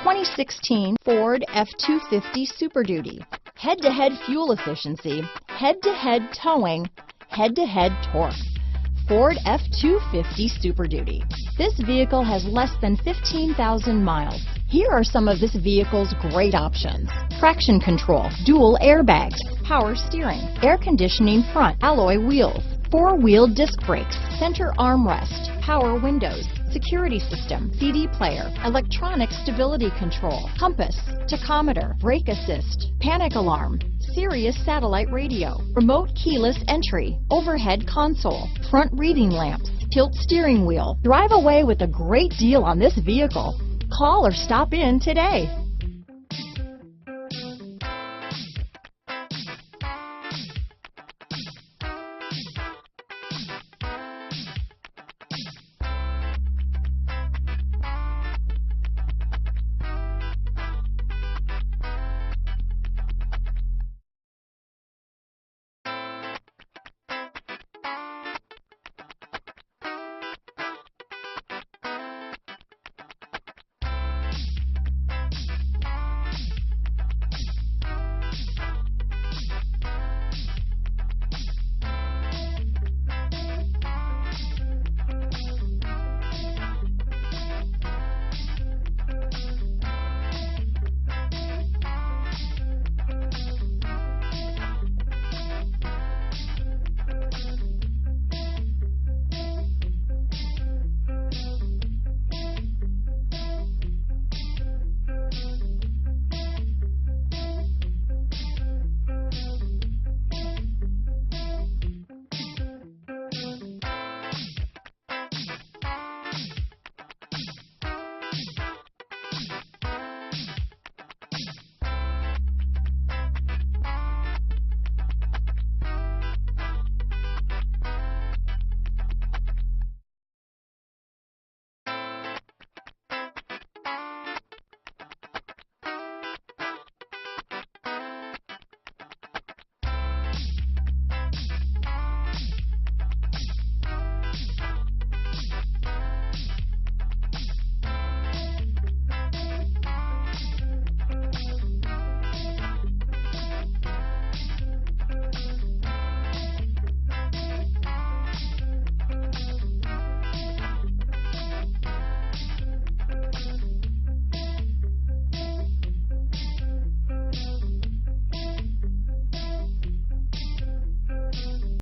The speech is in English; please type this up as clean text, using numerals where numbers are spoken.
2016 Ford F-250 Super Duty. Head-to-head fuel efficiency, head-to-head towing, head-to-head torque. Ford F-250 Super Duty. This vehicle has less than 15,000 miles. Here are some of this vehicle's great options: traction control, dual airbags, power steering, air conditioning front, alloy wheels, four-wheel disc brakes, center armrest, power windows, security system, CD player, electronic stability control, compass, tachometer, brake assist, panic alarm, Sirius satellite radio, remote keyless entry, overhead console, front reading lamps, tilt steering wheel. Drive away with a great deal on this vehicle. Call or stop in today.